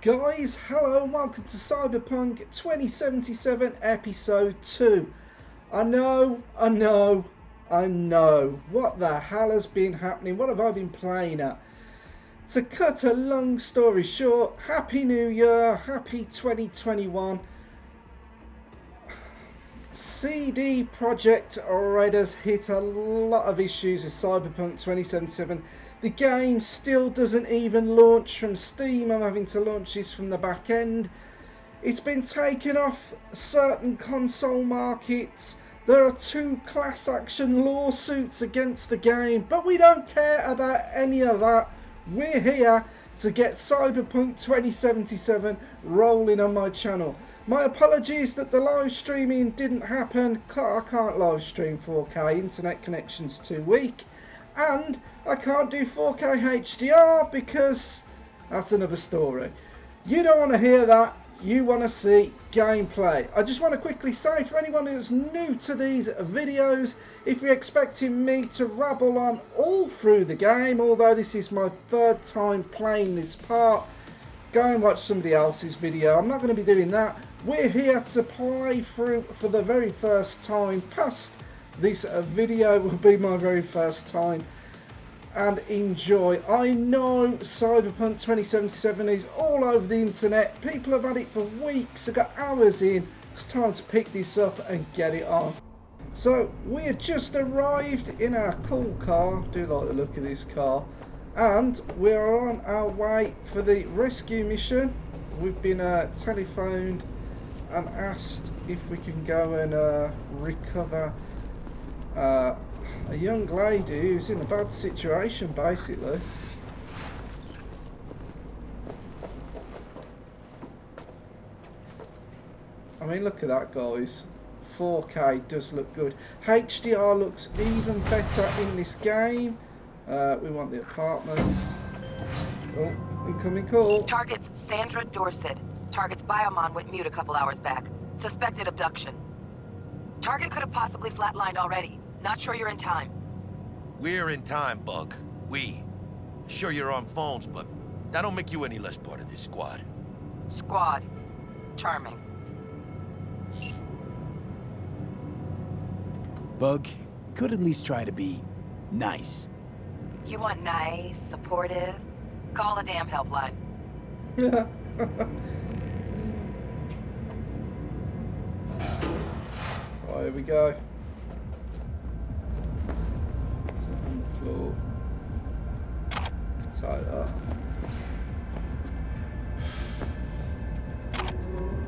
Guys, hello and welcome to Cyberpunk 2077 episode 2. I know. What the hell has been happening? What have I been playing at? To cut a long story short, Happy New Year, Happy 2021. CD Projekt Red has hit a lot of issues with Cyberpunk 2077. The game still doesn't even launch from Steam. I'm having to launch this from the back end. It's been taken off certain console markets. There are 2 class action lawsuits against the game, but we don't care about any of that. We're here to get Cyberpunk 2077 rolling on my channel. My apologies that the live streaming didn't happen. I can't live stream 4K, internet connection's too weak. And I can't do 4K HDR because that's another story. You don't want to hear that. You want to see gameplay. I just want to quickly say, for anyone who's new to these videos, if you're expecting me to rabble on all through the game, although this is my 3rd time playing this part, go and watch somebody else's video. I'm not going to be doing that. We're here to play through for the very first time. Past this video will be my very first time, and enjoy. I know Cyberpunk 2077 is all over the internet. People have had it for weeks. I've got hours in. It's time to pick this up and get it on. So we have just arrived in our cool car. I do like the look of this car. And we're on our way for the rescue mission. We've been telephoned and asked if we can go and recover a young lady who's in a bad situation, basically. I mean, look at that, guys. 4K does look good. HDR looks even better in this game. We want the apartments. Oh, incoming call. Target's Sandra Dorset. Target's biomon went mute a couple hours back. Suspected abduction. Target could have possibly flatlined already. Not sure you're in time. We're in time, Bug. We. Sure you're on phones, but that don't make you any less part of this squad. Squad. Charming. Bug, could at least try to be nice. You want nice, supportive? Call a damn helpline. Right, here we go. It's on the floor. Tie that.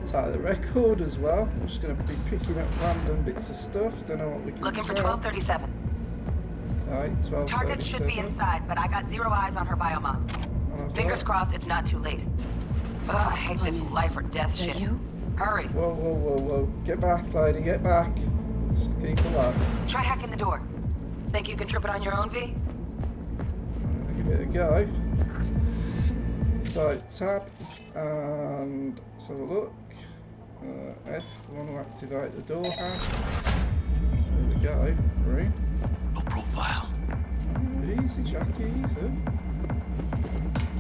Tie the record as well. I'm just going to be picking up random bits of stuff. Don't know what we can Looking for sell. 1237. Right, 1237. Target should be inside, but I got 0 eyes on her biomon. Fingers crossed it's not too late. Ugh, I hate this life or death shit. You? Hurry. Whoa. Get back, lady, get back. Just keep alive. Try hacking the door. Think you can trip it on your own, V? Give it a go. So, tab, and let's have a look. F, we want to activate the door hash. There we go. Green. No profile. Easy, Jackie, easy.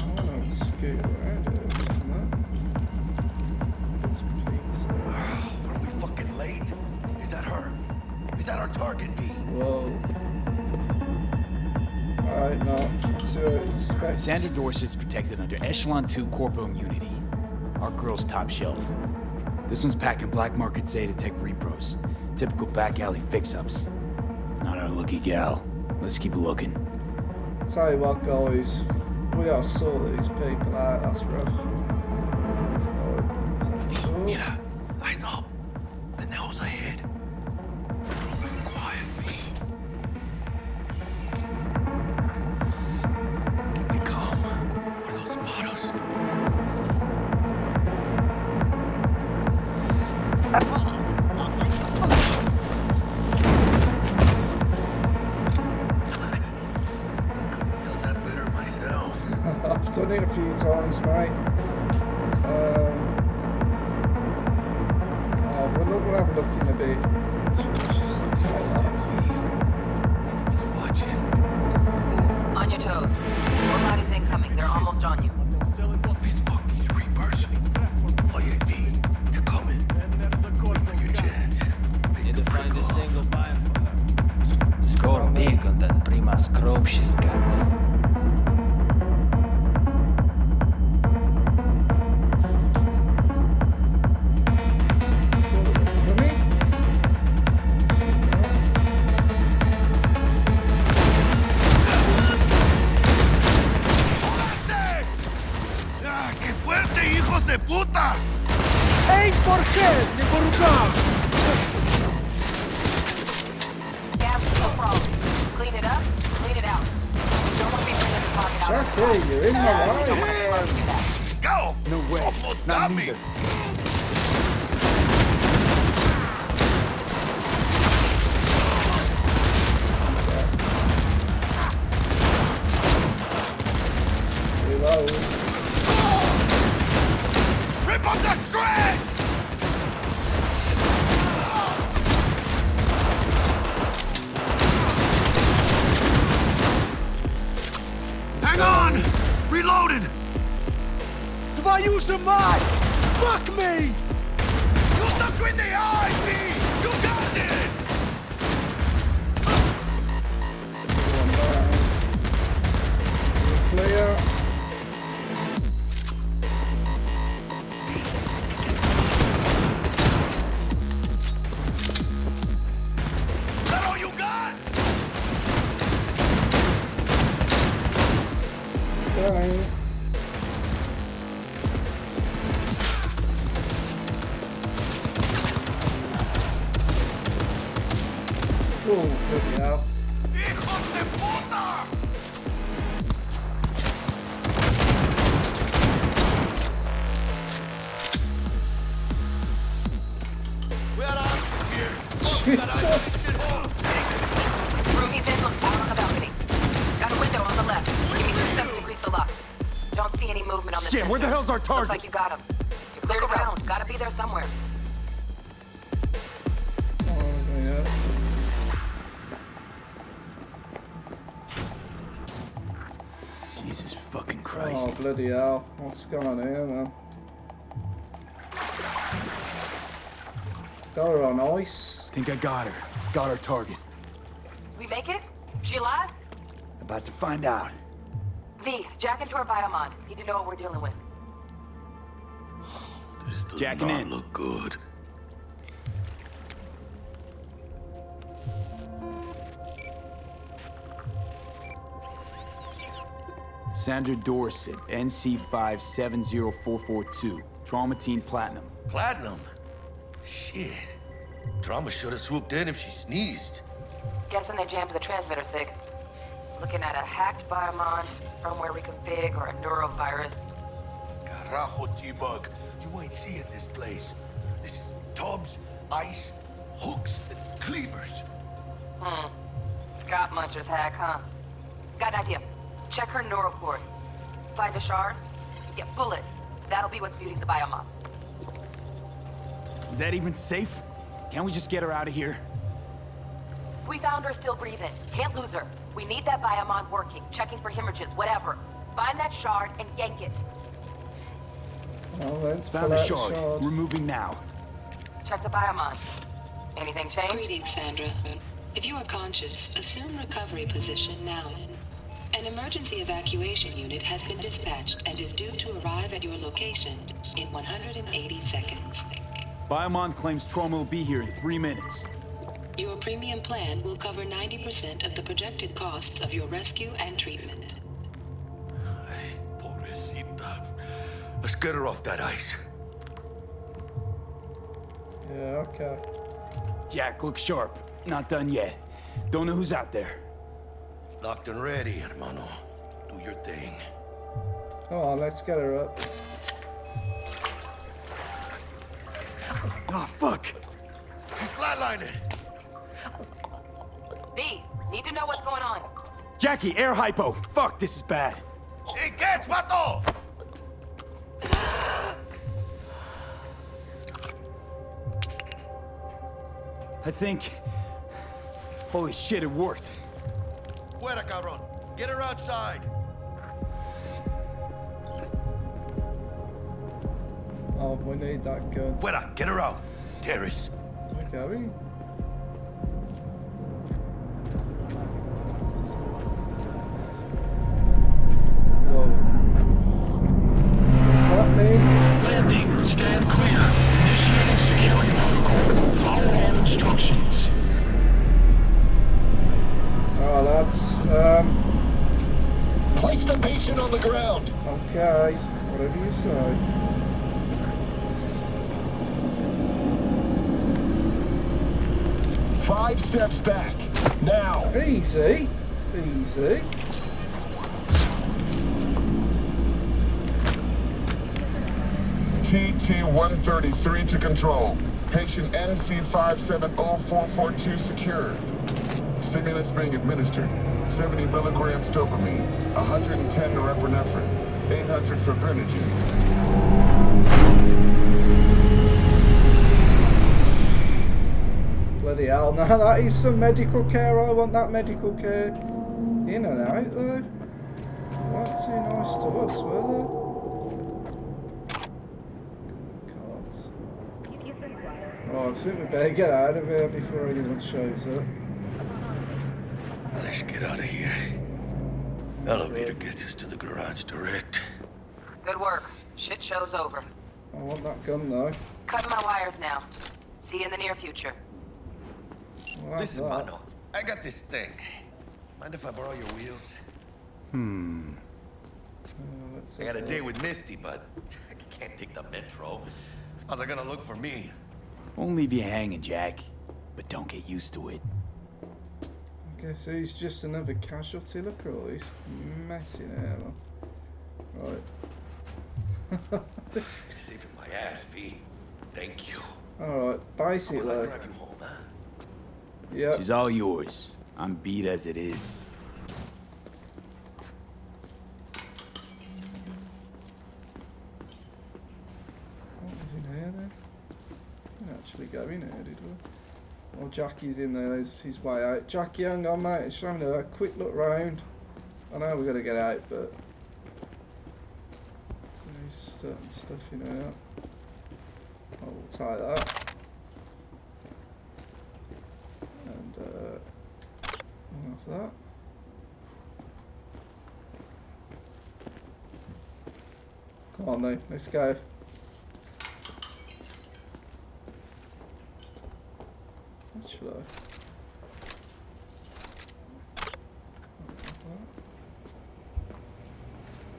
I want to scoot around it or something. It's pizza. Are we fucking late? Is that her? Is that our target, V? Whoa. Alright, not to expect. Sandra Dorset's protected under Echelon 2 Corpo Immunity. Our girl's top shelf. This one's packing black market Zeta Tech repros. Typical back alley fix-ups. Not our lucky gal. Let's keep looking. Tell you what, guys. We gotta sort these people out. That's rough. Mira, eyes up. Pendejos ahead. Quiet, V. Keep it calm, or they'll spot us. Nice. Couldn't have done that better myself. I've done it a few times, mate. hope she's got ¡Qué fuerte, hijos de puta! Ej, porqué? Nie poruszam! Yeah, no problem. Clean it up, clean it out. Don't want people to pocket out. Jackie, you're in my way. Go! No way. Almost Not got me! neither. Reload. Rip up the shreds! Hang on! Reloaded! Твою же мать! Fuck me! You stuck you in the eye, B! You got this! Clear. Is that all you got? Staying. Oh, bloody hell. ¡Hijos de puta! We're out of here! Jesus. Room he's in looks out on the balcony. Got a window on the left. Give me 2 seconds to grease the lock. Don't see any movement on the Shit, where the sensors. hell's our Looks target? like you got him. You're cleared around. Gotta be there somewhere. Oh, yeah. Jesus fucking Christ. Oh, bloody hell. What's going on here, man? Got her on ice. Think I got her. Got our target. We make it? She alive? About to find out. V, jack into her biomod. Need to know what we're dealing with. This does Jacking not in. look good. Sandra Dorset, NC570442. Traumatine Platinum. Platinum? Shit. Drama should have swooped in if she sneezed. Guessing they jammed the transmitter, Sig. Looking at a hacked biomon, firmware reconfig, or a neurovirus. Carajo, T-Bug. You ain't seeing this place. This is tubs, ice, hooks, and cleavers. Scott Muncher's hack, huh? Got an idea. Check her neuroport. Find a shard? Yeah, pull it. That'll be what's muting the biomon. Is that even safe? Can't we just get her out of here? We found her still breathing. Can't lose her. We need that biomon working, checking for hemorrhages, whatever. Find that shard and yank it. Oh, let's Found pull the out shard. the We're moving now. Check the biomon. Anything change? Greetings, Sandra. If you are conscious, assume recovery position now. An emergency evacuation unit has been dispatched and is due to arrive at your location in 180 seconds. Biomon claims trauma will be here in 3 minutes. Your premium plan will cover 90% of the projected costs of your rescue and treatment. Ay, pobrecita. Let's get her off that ice. Yeah, okay. Jack, look sharp. Not done yet. Don't know who's out there. Locked and ready, hermano. Do your thing. Come on, let's get her up. Oh, fuck! She's flatlining. B, need to know what's going on. Jackie, air hypo! Fuck, this is bad. Hey, catch, vato! I think... Holy shit, it worked. Fuera, cabrón. Get her outside. Oh, we need that gun. Fuera, get her out. Terrace. Okay, we. Five steps back. Now. Easy. Easy. TT-133 to control. Patient NC570442 secured. Stimulants being administered. 70 milligrams dopamine, 110 norepinephrine, 800 fibrinogen. Bloody hell, now that is some medical care. I want that medical care. In and out though. Weren't too nice to us, were they? Cards. Oh, I think we better get out of here before anyone shows up. Let's get out of here. Elevator gets us to the garage direct. Good work. Shit show's over. I want that gun though. Cutting my wires now. See you in the near future. We'll Listen, Mano, I got this thing. Mind if I borrow your wheels? Let's I got a have date with Misty, but I can't take the metro. How's it gonna look for me? Won't leave you hanging, Jack. But don't get used to it. I guess he's just another casualty. Look at all these messy hair. Right. You're saving my ass, V. Thank you. Alright, basically. I'll drive you home, huh? Yep. She's all yours. I'm beat as it is. What was in here then? Didn't actually go in here, did we? Well, Jackie's in there, there's his way out. Jackie, hang on, mate. Just having a quick look round. I know we've got to get out, but there's certain stuff in here. Oh, we'll tie that. And, we'll have that. Come on, then. Let's go. What should I?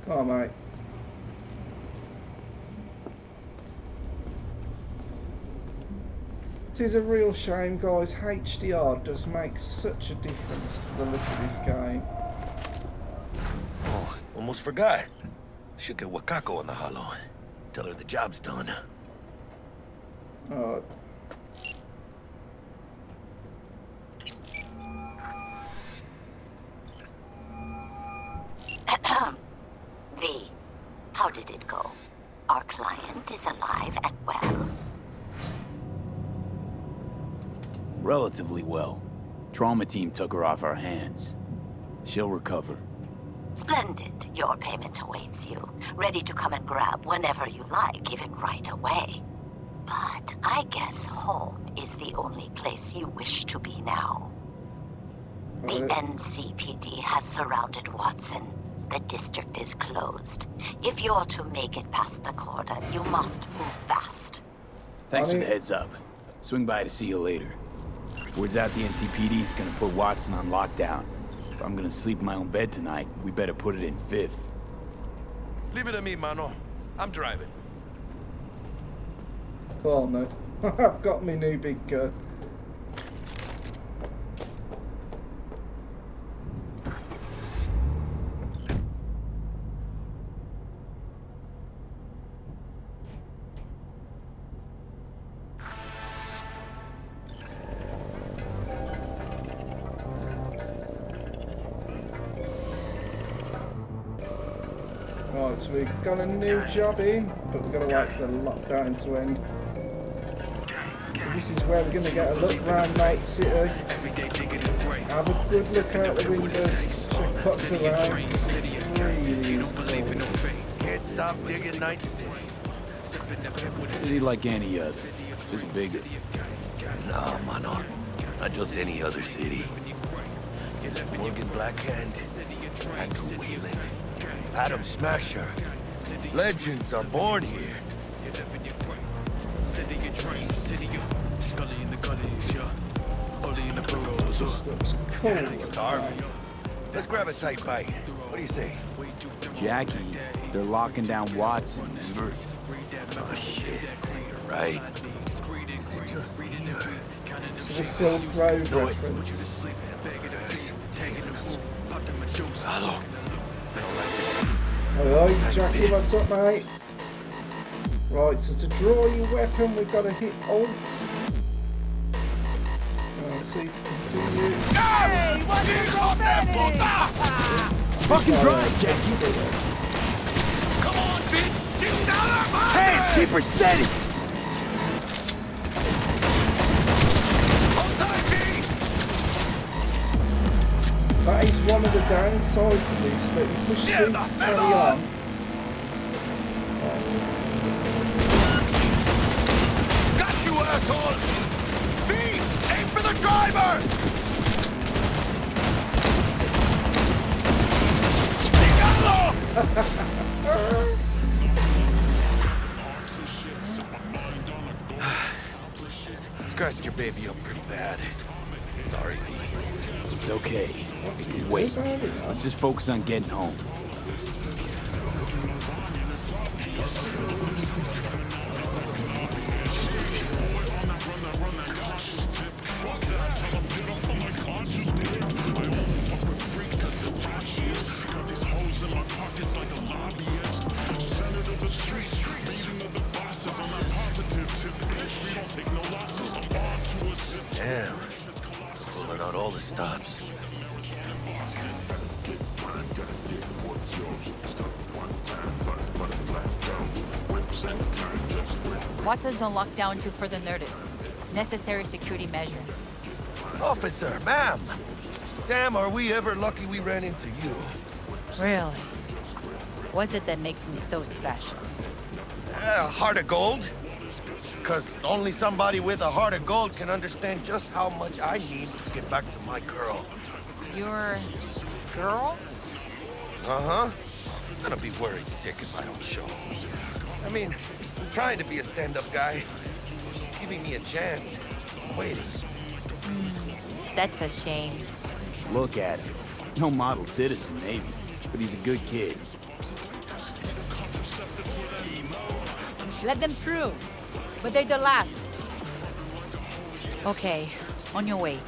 Come on, mate. It is a real shame, guys. HDR does make such a difference to the look of this game. Oh, almost forgot. Should get Wakako on the holo. Tell her the job's done. Alright. V, how did it go? Our client is alive and well. Relatively well. Trauma team took her off our hands. She'll recover. Splendid. Your payment awaits you. Ready to come and grab whenever you like, even right away. But I guess home is the only place you wish to be now. The NCPD has surrounded Watson. The district is closed. If you're to make it past the cordon, you must move fast. Thanks for the heads up. Swing by to see you later. Word's out the NCPD is gonna put Watson on lockdown. If I'm gonna sleep in my own bed tonight, we better put it in 5th. Leave it to me, Mano. I'm driving. Come on, then. I've got my new big gun. Right, so we've got a new job in, but we've got to wait for the lockdown to end. So this is where we're going to get a look around Night City. Have a good look out the windows, check what's around. Really is cool. Can't stop digging Night City. City like any other. Just bigger. Nah, Mano. Not just any other city. Morgan Blackhand, Andrew Whelan, Adam Smasher. Legends are born here. Looks cool. Starving. Let's grab a tight bite. What do you say? Jackie, They're locking down Watson, remember? Oh shit, you're right. It's the Silk Road reference. Alright, Jackie, what's up, mate? Right, so to draw your weapon, we've got to hit Alt. C to continue. Hey, what's your Fucking drive, Jackie! Come on, bitch! Get down there, man! Hands, keep her steady! Hold tight, B! That is one of the downsides of this, that you push C to carry on. Got you, asshole! B! Aim for the driver! Scratched your baby up pretty bad. Sorry, B. It's okay. We can wait. Let's just focus on getting home. Damn. Pulling out all the stops. Watson's on lockdown to further notice. Necessary security measure. Officer, ma'am. Damn, are we ever lucky we ran into you. Really? What's it that makes me so special? Heart of gold. Because only somebody with a heart of gold can understand just how much I need to get back to my girl. Your girl? Uh-huh. I'm gonna be worried sick if I don't show. I mean, I'm trying to be a stand-up guy. She's giving me a chance. I'm waiting. That's a shame. Look at him. No model citizen, maybe, but he's a good kid. Let them through. But they're the last. Okay, on your way.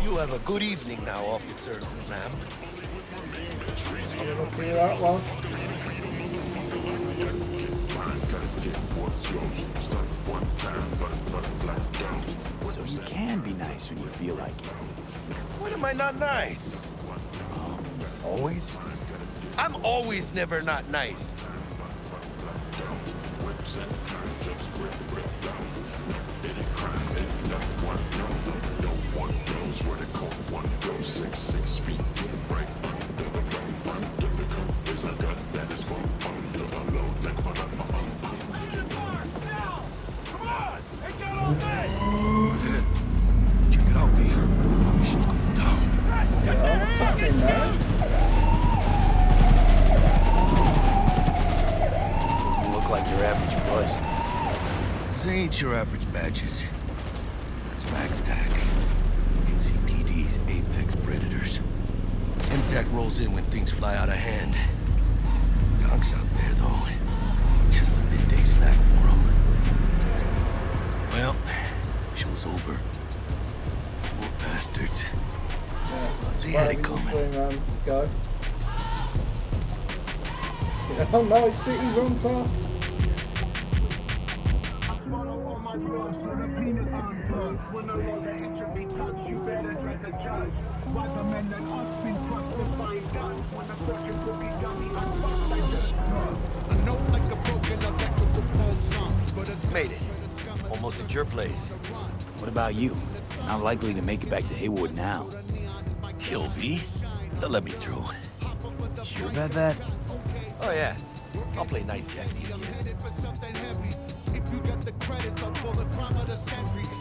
You have a good evening now, officer, ma'am. I'm looking at that one. So you can be nice when you feel like it. When am I not nice? Always? I'm always never not nice. Check it out, B. Shit's going down. Yeah, what's happening there? You look like your average bust. These ain't your average badges. That's Max Tac. NCPD's apex predators. MTAC rolls in when things fly out of hand. Donk's out there, though. Just a midday snack for him. Well, show's over. Poor bastards. They had it coming. Go. Oh no, City's on top. When the laws of entropy touch, you better dread the judge. Wiser men than us been crushed to find dust. When the fortune cookie dummy unfucked, I just a note like a broken electrical pulse song. Made it. Almost at your place. What about you? Not likely to make it back to Haywood now. Chill, V. They'll let me through. Sure about that? Oh, yeah. I'll play nice Jackie again.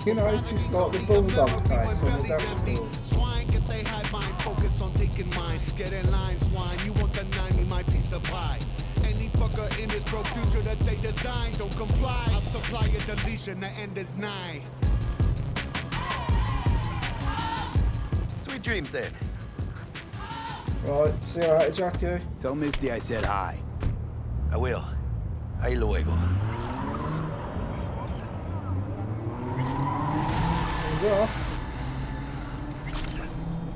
You know, it's just like the bulldog face on the dashboard. Swine, get they high mind, focus on taking mine. Get in line, swine, you won't deny me my piece of pie. Any fucker in this broke future that they design, don't comply. I'll supply a deletion, the end is nigh. Sweet dreams, then. Right, see you later, Jackie. Tell Misty I said hi. I will. Ahí luego. He's off.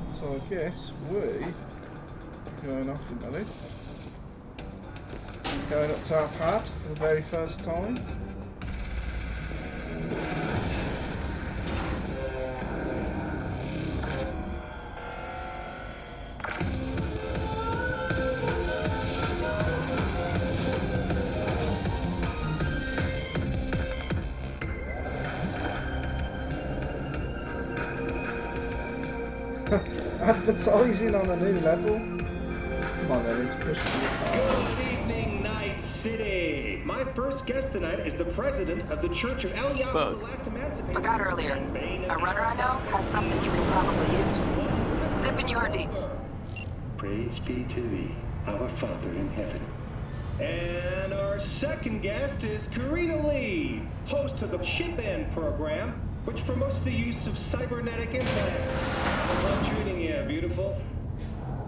So I guess we are going off in the lid. Going up to our pad for the very first time. Advertising on a new level. Come on then, it's pushing it. Good evening, Night City. My first guest tonight is the president of the Church of Eliyahu, the last emancipator. Forgot earlier. A runner I know has something you can probably use. Zip in your deeds. Praise be to thee, our Father in heaven. And our second guest is Karina Lee, host of the Chip In program, which promotes the use of cybernetic implants. How's treating you, beautiful?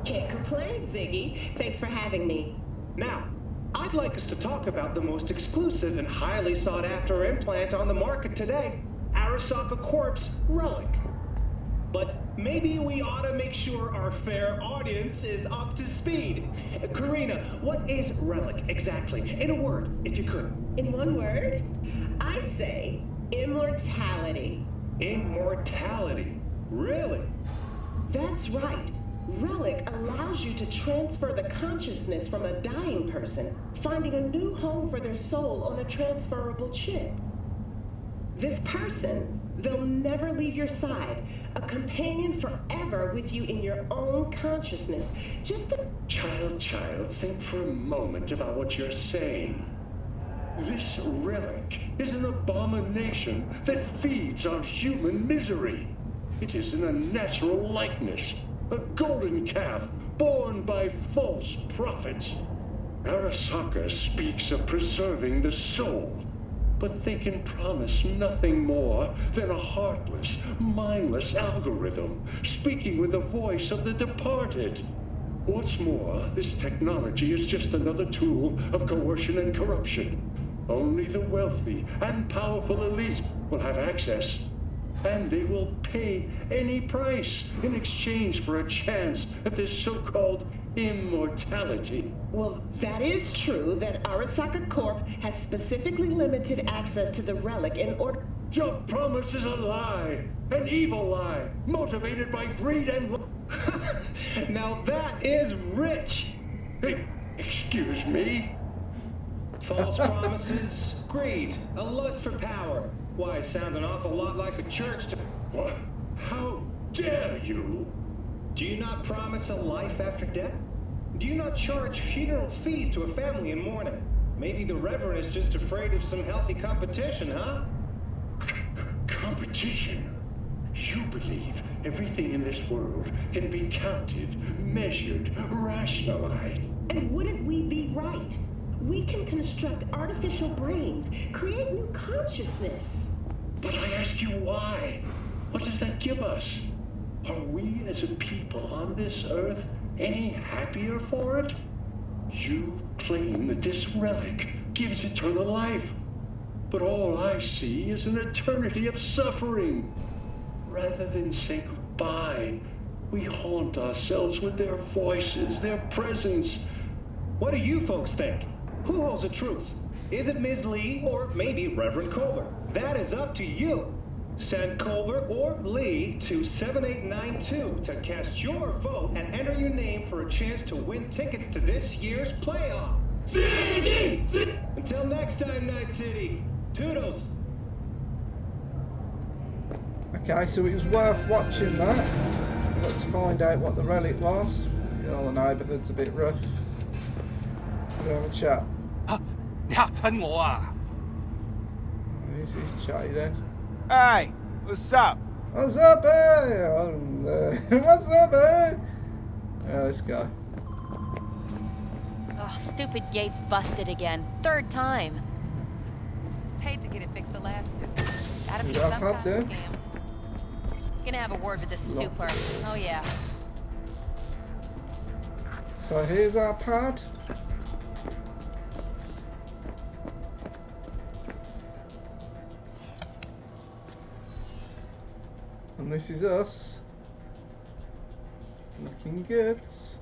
Can't complain, Ziggy. Thanks for having me. Now, I'd like us to talk about the most exclusive and highly sought-after implant on the market today, Arasaka Corp's Relic. But maybe we ought to make sure our fair audience is up to speed. Karina, what is Relic exactly? In a word, if you could. In one word, I'd say immortality. Immortality? Really? That's right. Relic allows you to transfer the consciousness from a dying person, finding a new home for their soul on a transferable chip. This person, they'll never leave your side, a companion forever with you in your own consciousness. Just a... Child, think for a moment about what you're saying. This relic is an abomination that feeds on human misery. It is an unnatural likeness, a golden calf born by false prophets. Arasaka speaks of preserving the soul, but they can promise nothing more than a heartless, mindless algorithm, speaking with the voice of the departed. What's more, this technology is just another tool of coercion and corruption. Only the wealthy and powerful elite will have access, and they will pay any price in exchange for a chance at this so-called immortality. Well, that is true that Arasaka Corp has specifically limited access to the relic in order... Your promise is a lie, an evil lie, motivated by greed and... Now that is rich! Excuse me? False promises, greed, a lust for power. Why, sounds an awful lot like a church to... What? How dare you? Do you not promise a life after death? Do you not charge funeral fees to a family in mourning? Maybe the Reverend is just afraid of some healthy competition, huh? Competition? You believe everything in this world can be counted, measured, rationalized. And wouldn't we be right? We can construct artificial brains, create new consciousness. But I ask you why? What does that give us? Are we as a people on this earth any happier for it? You claim that this relic gives eternal life, but all I see is an eternity of suffering. Rather than say goodbye, we haunt ourselves with their voices, their presence. What do you folks think? Who holds the truth? Is it Ms. Lee or maybe Reverend Culver? That is up to you. Send Culver or Lee to 7892 to cast your vote and enter your name for a chance to win tickets to this year's playoff. Until next time, Night City. Toodles. Okay, so it was worth watching that. Let's find out what the relic was. Oh, the neighbourhood's a bit rough. Let's have a chat. He's chatty then. Hey, what's up? What's up, eh? What's up, eh? Yeah, let's go. Oh, stupid gate's busted again. Third time. Paid to get it fixed the last two. Gotta be See some that kind pub of there? scam. Gonna have a word with the super. Oh yeah. So here's our pad. And this is us. Looking good. So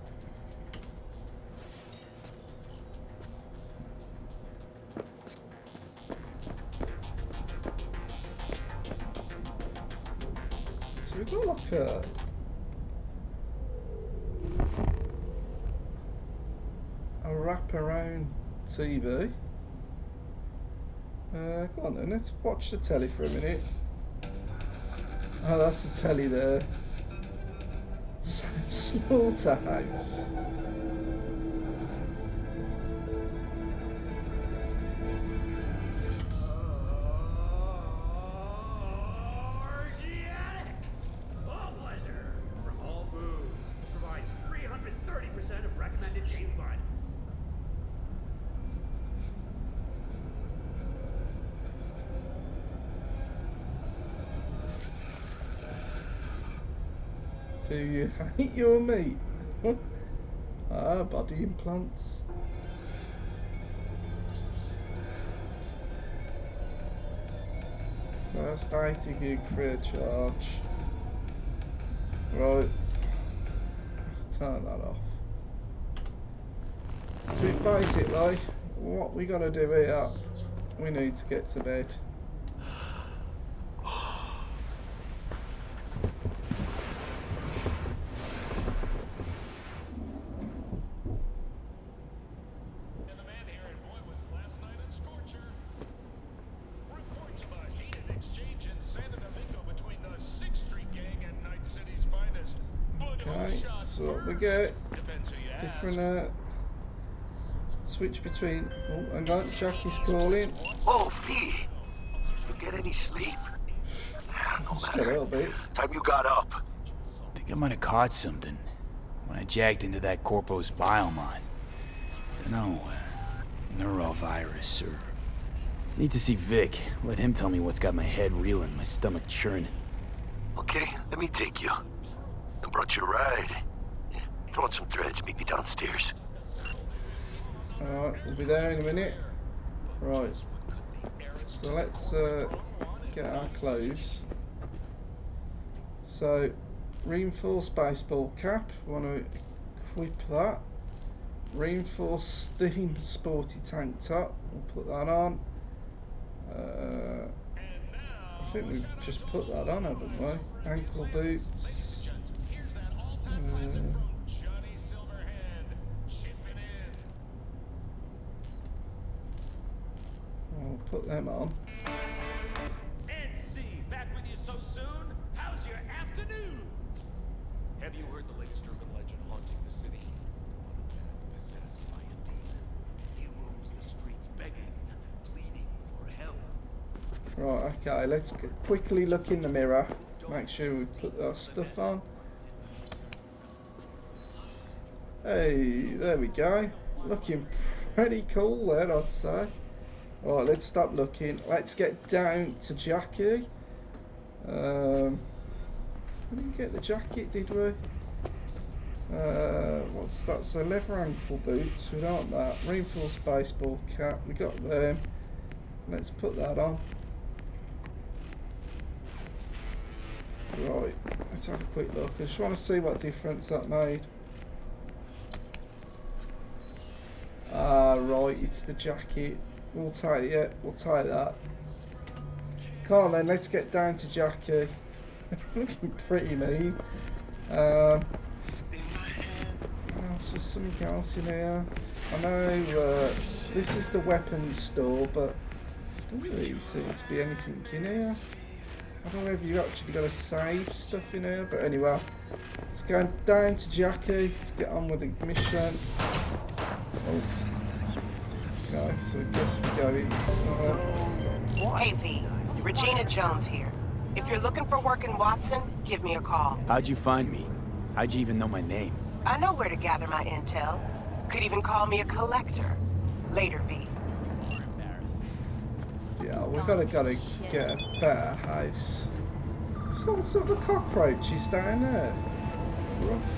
we've got like a wraparound TV. Go on then, let's watch the telly for a minute. Oh, that's the telly there. Slaughterhouse. All pleasure from all foods. Provides 330% of recommended game fun. Do you hate your meat? Ah, body implants. First 80 gig free of charge. Right. Let's turn that off. So basically, what we gotta do here, we need to get to bed. So we get different switch between. Oh, hang on, Jackie's calling. Oh, V! You get any sleep? No Just a matter. little bit. Time you got up. I think I might have caught something when I jagged into that Corpo's biomon. Dunno, neurovirus or... Need to see Vic. Let him tell me what's got my head reeling, my stomach churning. Okay, let me take you. I brought you a ride. Yeah, throw on some threads, meet me downstairs. Alright, we'll be there in a minute. Right. So let's get our clothes. So, reinforced baseball cap. Want to equip that. Reinforced steam sporty tank top. We'll put that on. I think we've just put that on, haven't we? Ankle boots. I'll put them on. NC, back with you so soon? How's your afternoon? Have you heard the latest urban legend haunting the city? One man possessed by a demon. He roams the streets begging, pleading for help. Right, okay, let's quickly look in the mirror. Make sure we put our stuff on. Hey, there we go. Looking pretty cool there, I'd say. Right, let's stop looking. Let's get down to Jackie. We didn't get the jacket, did we? What's that? So leather ankle boots. We don't want that. Reinforced baseball cap. We got them. Let's put that on. Right, let's have a quick look. I just want to see what difference that made. Ah, right, it's the jacket. We'll take it, we'll take that. Come on then, let's get down to Jackie. Looking pretty mean. Oh, so there's something else in here. I know this is the weapons store, but there doesn't really seem to be anything in here. I don't know if you actually got to save stuff in here, but anyway. Let's go down to Jackie, let's get on with the mission. Oh. Okay, so I guess we go in. Hey V, Regina Jones here. If you're looking for work in Watson, give me a call. How'd you find me? How'd you even know my name? I know where to gather my intel. Could even call me a collector. Later, V. Yeah, we gotta get a better house. So the cockroach is down there. Rough.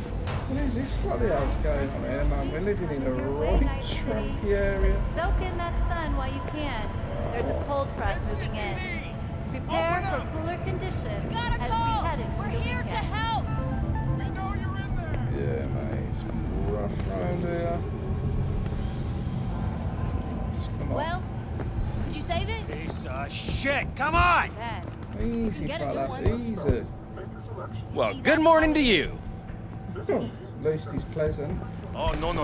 What is this? What the hell's going on here, man? We're living in a right trumpy area. Soak in that sun while you can. There's a cold front moving in. Prepare for cooler conditions as we head into here to help. We know you're in there. Yeah, mate, it's rough round here. Come on. Well, did you save it? Piece of shit, come on! Bad. Easy, Get a new fella, one. easy. Well, good morning to you. Oh, at least he's pleasant. Oh, no. He's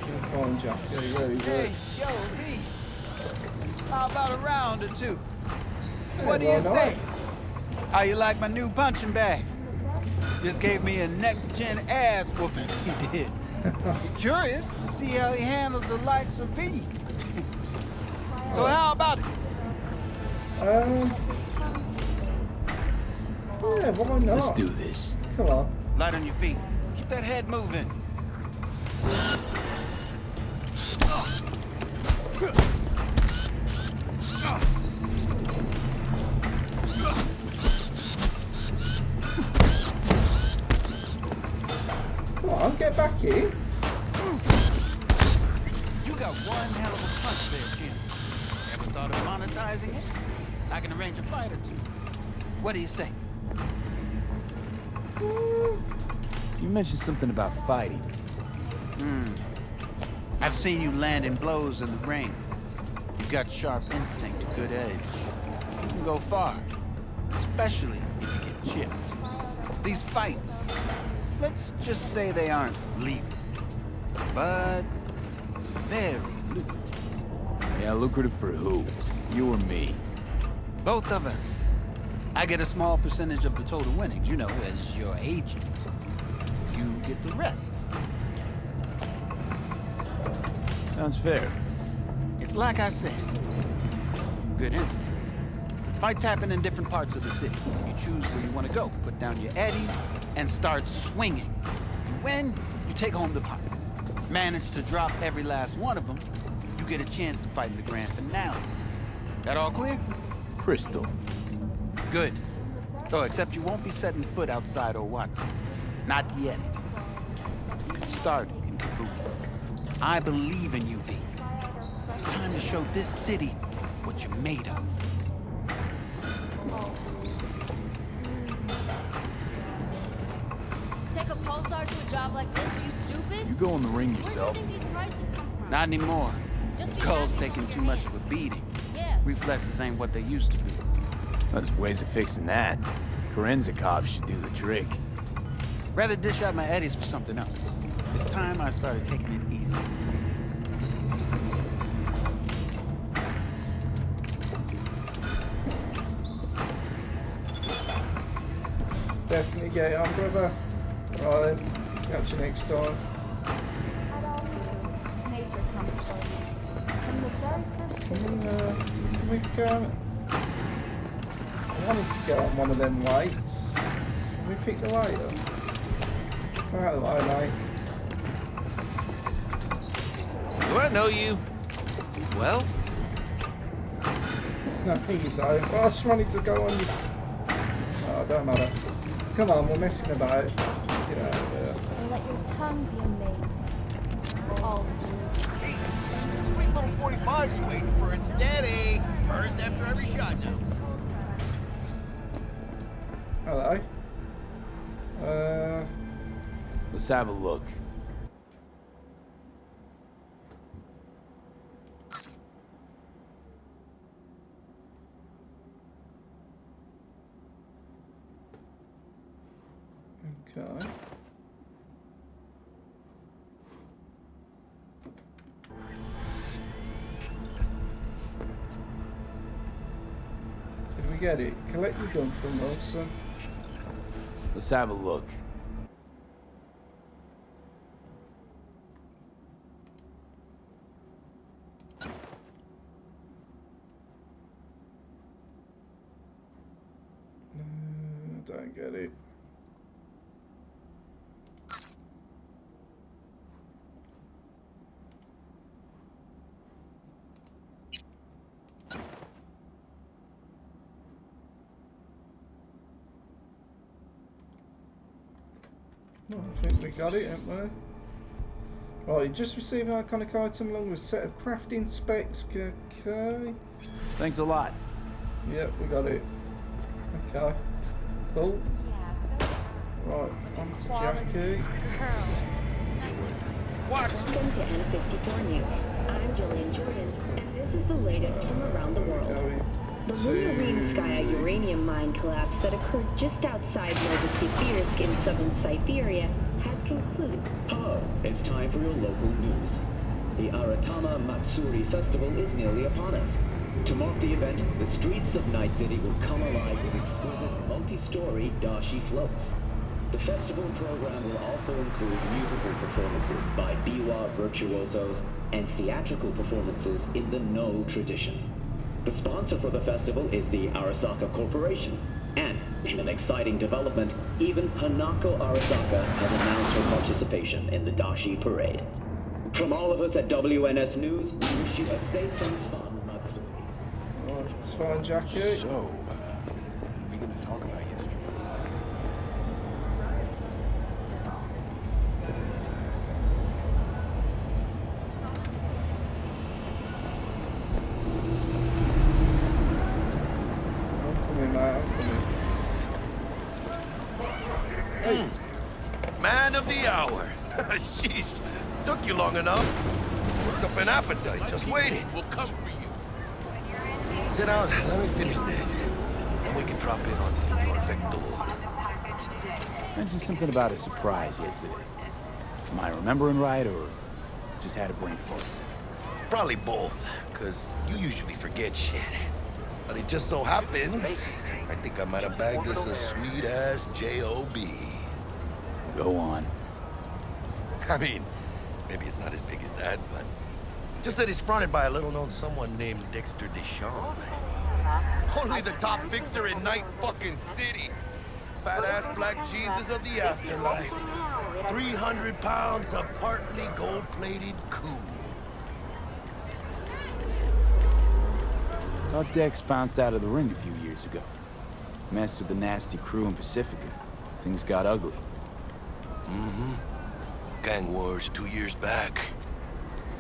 gonna find you. Yeah, where he Hey, works. yo, V. How about a round or two? Yeah, What do why you not? say? How you like my new punching bag? Just gave me a next-gen ass whooping, he did. Curious to see how he handles the likes of V. So how about it? Yeah, why not? Let's do this. Come on. Light on your feet. Keep that head moving. Come on, get back in. You got one hell of a punch there, Jim. Ever thought of monetizing it? I can arrange a fight or two. What do you say? You mentioned something about fighting. I've seen you landing blows in the ring. You've got sharp instinct, a good edge. You can go far, especially if you get chipped. These fights, let's just say they aren't legal, but very lucrative. Yeah, lucrative for who? You or me? Both of us. I get a small percentage of the total winnings, you know, as your agent. You get the rest. Sounds fair. It's like I said, good instinct. Fights happen in different parts of the city. You choose where you want to go, put down your eddies, and start swinging. You win, you take home the pot. Manage to drop every last one of them, you get a chance to fight in the grand finale. That all clear? Crystal. Good. Oh, except you won't be setting foot outside Watson. Not yet. You can start in Kabuki. I believe in you, V. Time to show this city what you're made of. Take a pulsar to a job like this, are you stupid? You go in the ring Where yourself. do you think these prices come from? Not anymore. Just be Skull's happy taking with too your much name. of a beating. Yeah. Reflexes ain't what they used to be. There's ways of fixing that. Korenzikov should do the trick. Rather dish out my eddies for something else. It's time I started taking it easy. Definitely get it on, brother. Right, catch you next time. Nature comes first. From the very first Can we go? I wanted to go on one of them weights. Can we pick the weight up? Come out of the way, mate. Do I know you? Well, No, you don't. Well, I just wanted to go on you. Oh, it don't matter. Come on, we're messing about. Let's get out of there. let your tongue be amazed. All Sweet little 45's waiting for it steady. Burst after every shot now. Hello. Let's have a look. Okay. Did we get it? Collect your gun from Wilson. Let's have a look. Don't get it. No, I think we got it, haven't we? Right, just received an iconic item along with a set of crafting specs. Okay. Thanks a lot. Yep, we got it. Okay. Cool. Right, on to Jackie. Welcome to N54 News. I'm Jillian Jordan, and this is the latest from around the world. The Lunarinskaya uranium mine collapse that occurred just outside Novosibirsk in southern Siberia has concluded. Hello, it's time for your local news. The Aratama Matsuri Festival is nearly upon us. To mark the event, the streets of Night City will come alive with exquisite multi-story dashi floats. The festival program will also include musical performances by biwa virtuosos and theatrical performances in the No tradition. The sponsor for the festival is the Arasaka Corporation. And, in an exciting development, even Hanako Arasaka has announced her participation in the Dashi Parade. From all of us at WNS News, we wish you a safe and fun Matsuri. Right, it's fine, Jackie. So, what are we going to talk about yesterday? Man of the hour. Jeez, took you long enough. Worked up an appetite, just waiting. We'll come for you. Sit down, let me finish this. Then we can drop in on Senor Victor. Mentioned something about a surprise yesterday. Am I remembering right, or just had a brain fart? Probably both, because you usually forget shit. But it just so happens, I think I might have bagged us a sweet-ass J.O.B. Go on. I mean, maybe it's not as big as that, but just that he's fronted by a little-known someone named Dextor DeShawn. Only the top fixer in Night fucking City. Fat-ass black Jesus of the afterlife. 300 pounds of partly gold-plated cool. Thought Dex bounced out of the ring a few years ago. Messed with the nasty crew in Pacifica. Things got ugly. Mm-hmm. Gang wars 2 years back.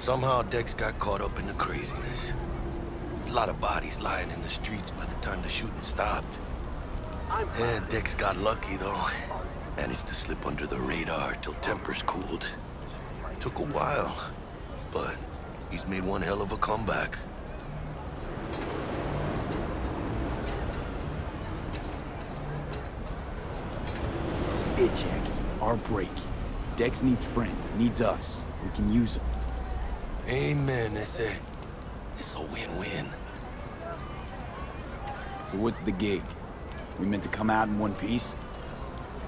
Somehow Dex got caught up in the craziness. A lot of bodies lying in the streets by the time the shooting stopped. Yeah, Dex got lucky though. Managed to slip under the radar till tempers cooled. Took a while, but he's made one hell of a comeback. This is it, Jackie. Our break. Dex needs friends, needs us. We can use them. Amen, it's a win-win. So what's the gig? We meant to come out in one piece?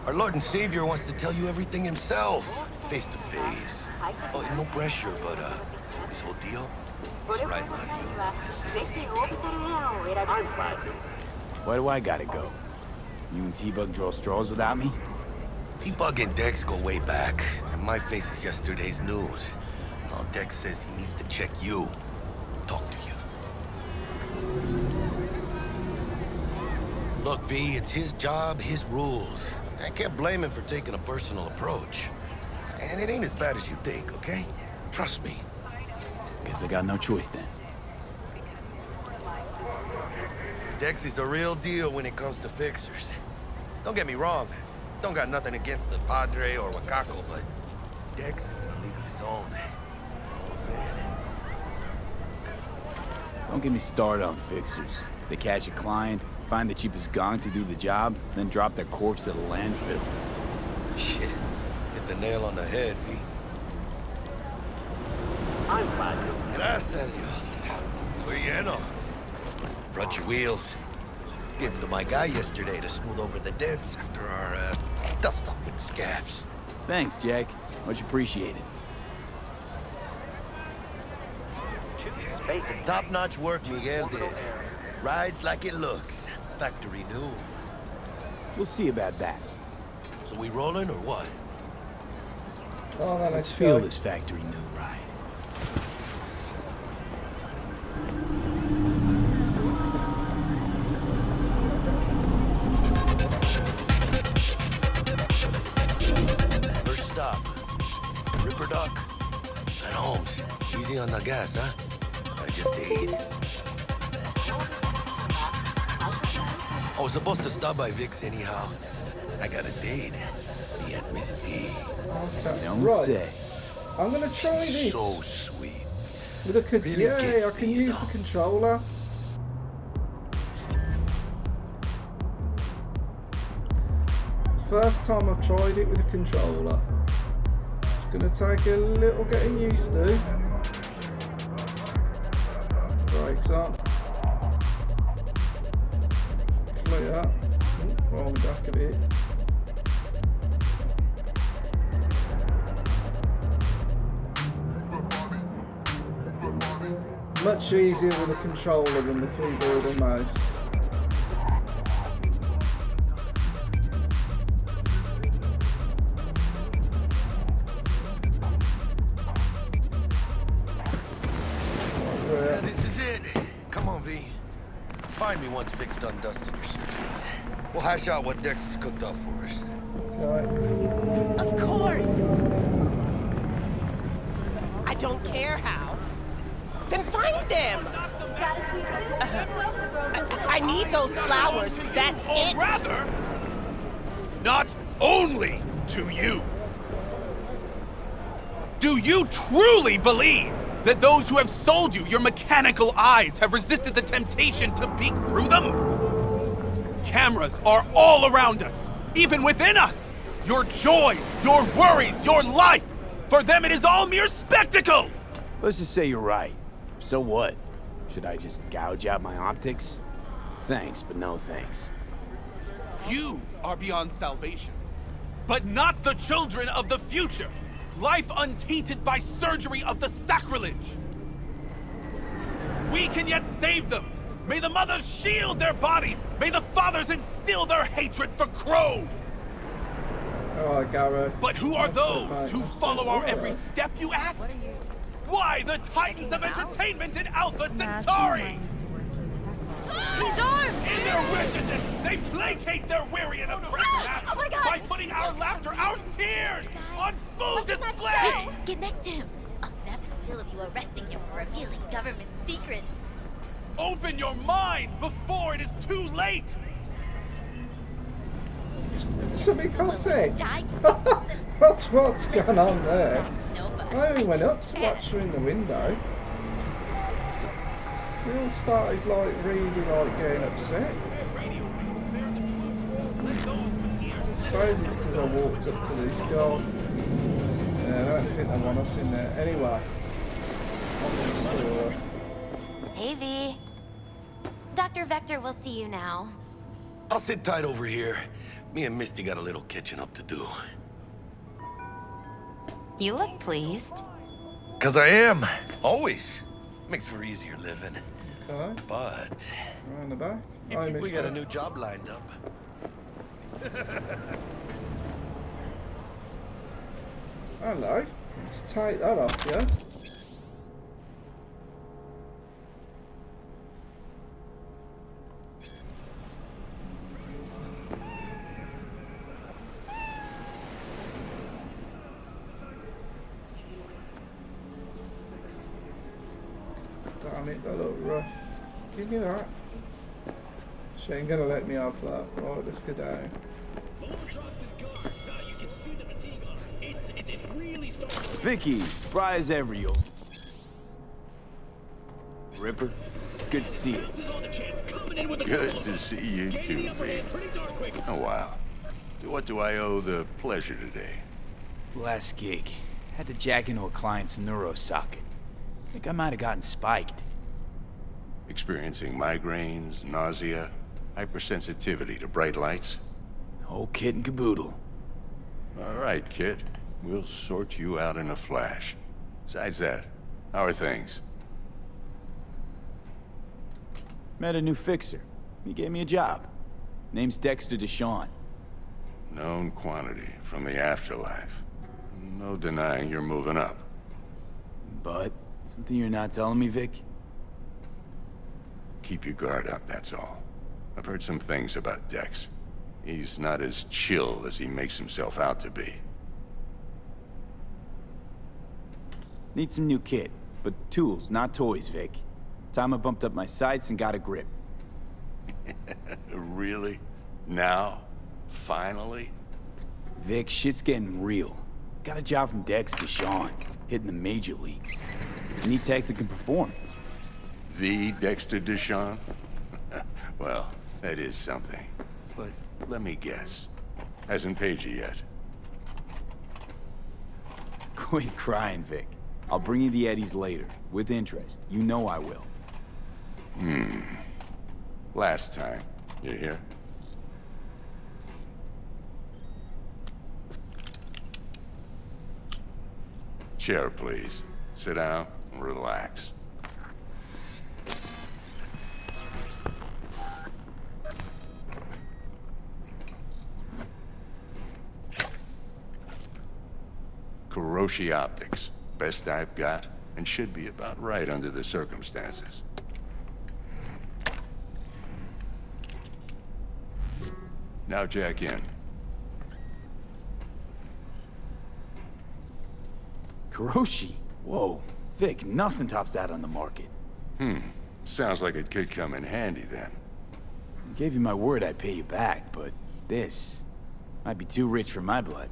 Our Lord and Savior wants to tell you everything himself, face to face. Oh, no pressure, but this whole deal is right on you. Why do I gotta go? You and T-Bug draw straws without me? T-Bug and Dex go way back, and my face is yesterday's news. Now Dex says he needs to check you, talk to you. Look, V, it's his job, his rules. I can't blame him for taking a personal approach. And it ain't as bad as you think, okay? Trust me. Guess I got no choice then. Dex is a real deal when it comes to fixers. Don't get me wrong. Don't got nothing against the Padre or Wakako, but Dex is in a league of his own. You know what I'm saying? Don't get me started on fixers. They catch a client, find the cheapest gong to do the job, then drop their corpse at a landfill. Shit. Hit the nail on the head, V. I'm glad you. Gracias, Dios. Muy lleno. Brought your wheels. Gave them to my guy yesterday to smooth over the dents after our dust-up with the scabs. Thanks, Jack. Much appreciated. Top-notch work Miguel did. Rides like it looks. Factory new. We'll see about that. So we rolling or what? Oh, no, Let's feel this factory new ride. First stop. Ripper Duck. And Holmes. Easy on the gas, huh? I just ate. I was supposed to stop by Vic's anyhow. I got a date. Me and Miss D. Okay. Don't Right. say. I'm gonna try this. So sweet. With a Really yeah, gets I can me, you use know. the controller. First time I've tried it with a controller. It's gonna take a little getting used to. Brakes on. Clear. Roll back a bit. Much easier with a controller than the keyboard and mouse. Yeah, this is it. Come on, V. Find me once Vic's done dusting your circuits. We'll hash out what Dex has cooked up for us. Okay. Of course! I don't care how. Then find them! I need those flowers, that's Or it! rather, not only to you. Do you truly believe that those who have sold you your mechanical eyes have resisted the temptation to peek through them? Cameras are all around us, even within us. Your joys, your worries, your life. For them, it is all mere spectacle. Let's just say you're right. So what? Should I just gouge out my optics? Thanks, but no thanks. You are beyond salvation, but not the children of the future. Life untainted by surgery of the sacrilege. We can yet save them. May the mothers shield their bodies. May the fathers instill their hatred for Crow. Alright, Gareth. But who are That's those alright, who that's follow our alright. every step, you ask? Why the titans of entertainment in Alpha Centauri? He's armed! In their wickedness, they placate their weary and oppressed masses Oh my God! by putting our laughter, our tears, on full display! Hey, get next to him. I'll snap a still of you arresting him for revealing government secrets. Open your mind before it is too late! Something cossack. What's going on there? I only went up to watch her in the window. We all started like really like getting upset. I suppose it's because I walked up to this girl. Yeah, I don't think they want us in there. Anyway, on the store. Hey, V. Dr. Vector will see you now. I'll sit tight over here. Me and Misty got a little catching up to do. You look pleased. 'Cause I am. Always. Makes for easier living. Okay. But Around the back. you think we got a new job lined up? Hello. Let's take that off, yeah? Damn it, that look rough. Give me that. She ain't gonna let me have that. Right, let's go down. Vicky, surprise every old. Ripper, it's good to see you. Good to see you too, V. Oh, wow. To what do I owe the pleasure today? Last gig. Had to jack into a client's neuro socket. Think I might have gotten spiked. Experiencing migraines, nausea, hypersensitivity to bright lights? Whole kit and caboodle. All right, kid. We'll sort you out in a flash. Besides that, how are things? Met a new fixer. He gave me a job. Name's Dextor DeShawn. Known quantity from the afterlife. No denying you're moving up. But, something you're not telling me, Vic? Keep your guard up, that's all. I've heard some things about Dex. He's not as chill as he makes himself out to be. Need some new kit, but tools, not toys, Vic. Time I bumped up my sights and got a grip. Really? Now? Finally? Vic, shit's getting real. Got a job from Dextor DeShawn, hitting the major leagues. I need tech that can perform. The Dextor DeShawn? Well, that is something. But let me guess. Hasn't paid you yet. Quit crying, Vic. I'll bring you the eddies later, with interest. You know I will. Last time. You hear? Chair, please. Sit down and relax. Kuroshi Optics. Best I've got, and should be about right under the circumstances. Now jack in. Kuroshi? Whoa. Vic, nothing tops that on the market. Sounds like it could come in handy then. I gave you my word I'd pay you back, but this might be too rich for my blood.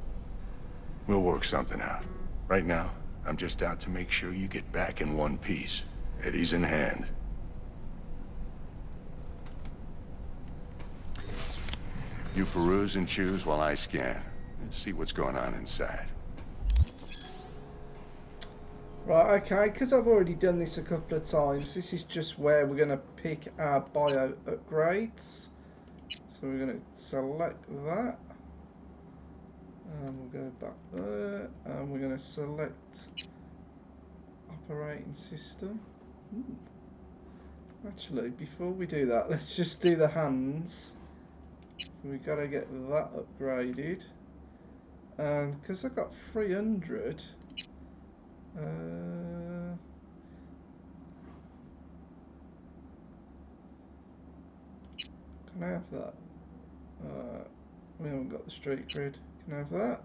We'll work something out. Right now, I'm just out to make sure you get back in one piece. Eddie's in hand. You peruse and choose while I scan. See what's going on inside. Right, okay, because I've already done this a couple of times, this is just where we're going to pick our bio upgrades. So we're going to select that. And we'll go back there. And we're going to select operating system. Actually, before we do that, let's just do the hands. We've got to get that upgraded. And because I've got 300... can I have that? We haven't got the street cred. Can I have that?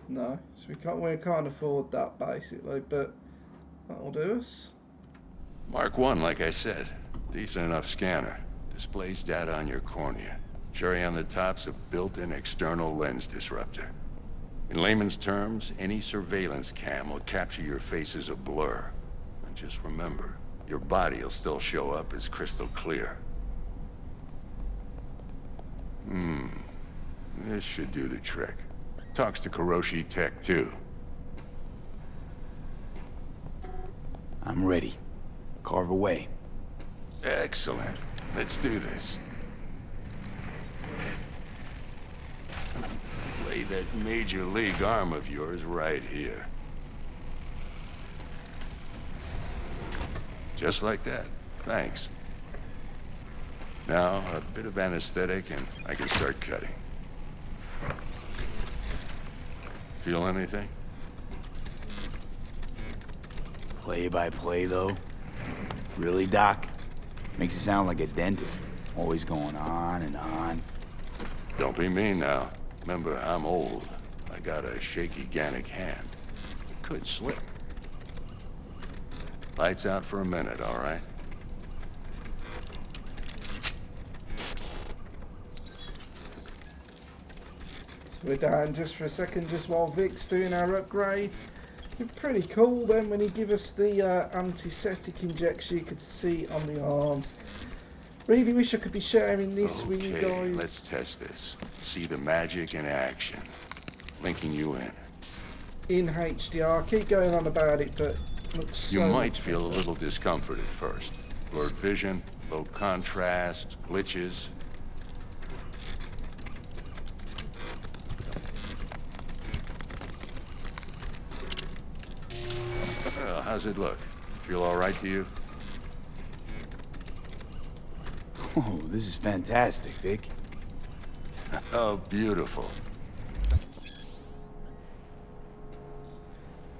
No, so we can't afford that basically, but that'll do us. Mark 1, like I said. Decent enough scanner. Displays data on your cornea. Cherry on the top's a built-in external lens disruptor. In layman's terms, any surveillance cam will capture your face as a blur. And just remember, your body will still show up as crystal clear. This should do the trick. Talks to Kuroshi Tech, too. I'm ready. Carve away. Excellent. Let's do this. Lay that major league arm of yours right here. Just like that. Thanks. Now, a bit of anesthetic and I can start cutting. Feel anything? Play by play, though? Really, Doc? Makes you sound like a dentist. Always going on and on. Don't be mean now. Remember, I'm old. I got a shaky Gannic hand. Could slip. Lights out for a minute, all right? So we're down just for a second, just while Vic's doing our upgrades. It's pretty cool then when he give us the antiseptic injection you could see on the arms. Really wish I could be sharing this with you guys. Let's test this. See the magic in action. Linking you in HDR. Keep going on about it, but it looks so You might feel a little discomfort at first. Blurred vision, low contrast, glitches. Well, how's it look? Feel all right to you? Oh, this is fantastic, Vic. Oh, beautiful.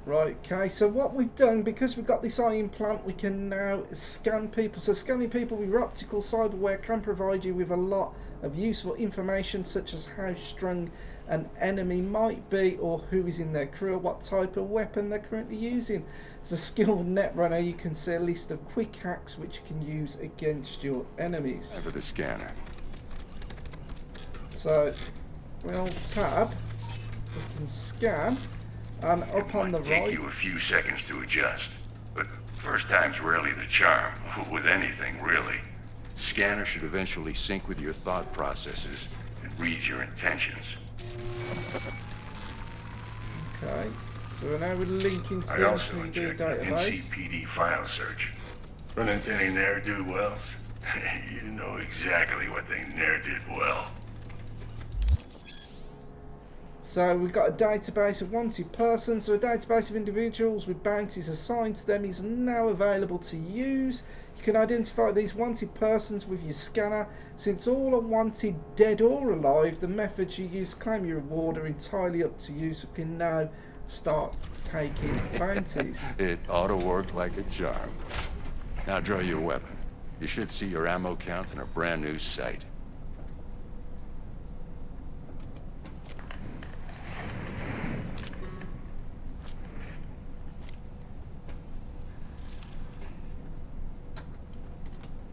Right, okay, so what we've done, because we've got this eye implant, we can now scan people. So scanning people with your optical cyberware can provide you with a lot of useful information, such as how strong an enemy might be, or who is in their crew, or what type of weapon they're currently using. As a skilled netrunner, you can see a list of quick hacks which you can use against your enemies. Over the scanner. So we'll tab, we can scan, and up on the It might right. take you a few seconds to adjust, but first time's rarely the charm, with anything really. Scanner should eventually sync with your thought processes and read your intentions. Okay, so now we're linking to I the also NPD injected database. NCPD file search. Run into any ne'er-do-wells? You know exactly what they ne'er did well. So we've got a database of wanted persons, so a database of individuals with bounties assigned to them is now available to use. You can identify these wanted persons with your scanner. Since all are wanted dead or alive, the methods you use to claim your reward are entirely up to you, so we can now start taking bounties. It ought to work like a charm. Now draw your weapon. You should see your ammo count in a brand new sight.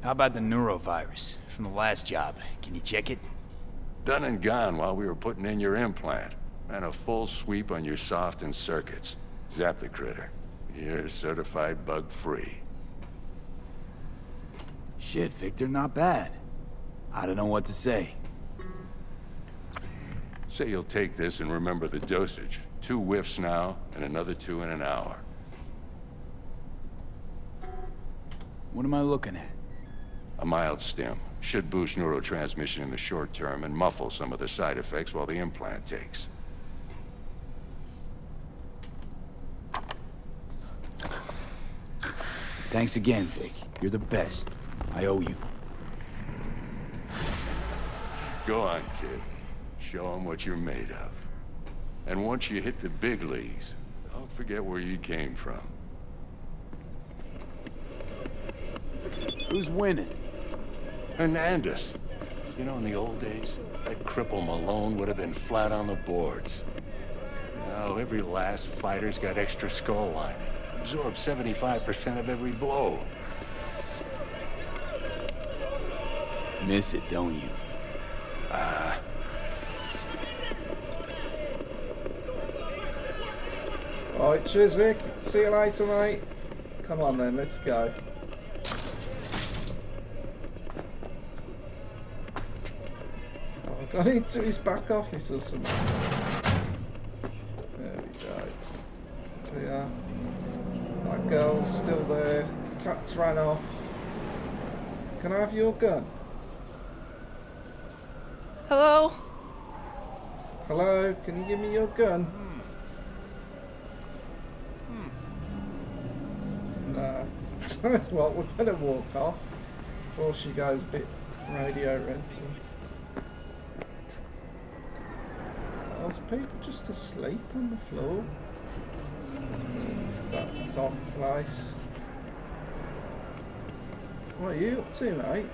How about the neurovirus from the last job? Can you check it? Done and gone while we were putting in your implant. Ran a full sweep on your soft and circuits. Zap the critter. You're certified bug-free. Shit, Victor, not bad. I don't know what to say. Say you'll take this and remember the dosage. 2 whiffs now, and another 2 in an hour. What am I looking at? A mild stim. Should boost neurotransmission in the short term and muffle some of the side effects while the implant takes. Thanks again, Vic. You're the best. I owe you. Go on, kid. Show them what you're made of. And once you hit the big leagues, don't forget where you came from. Who's winning? Hernandez. You know, in the old days, that cripple Malone would have been flat on the boards. Now, every last fighter's got extra skull lining. Absorbs 75% of every blow. Miss it, don't you? Alright, cheers Vic. See you later, mate. Come on then, let's go. Oh, I got into his back office or something. There we go. Yeah. That girl's still there. Cat's ran off. Can I have your gun? Hello? Hello, can you give me your gun? No. Tell you what, we better walk off before she goes a bit radio rental. Are people just asleep on the floor? That's off place. What are you up to, mate?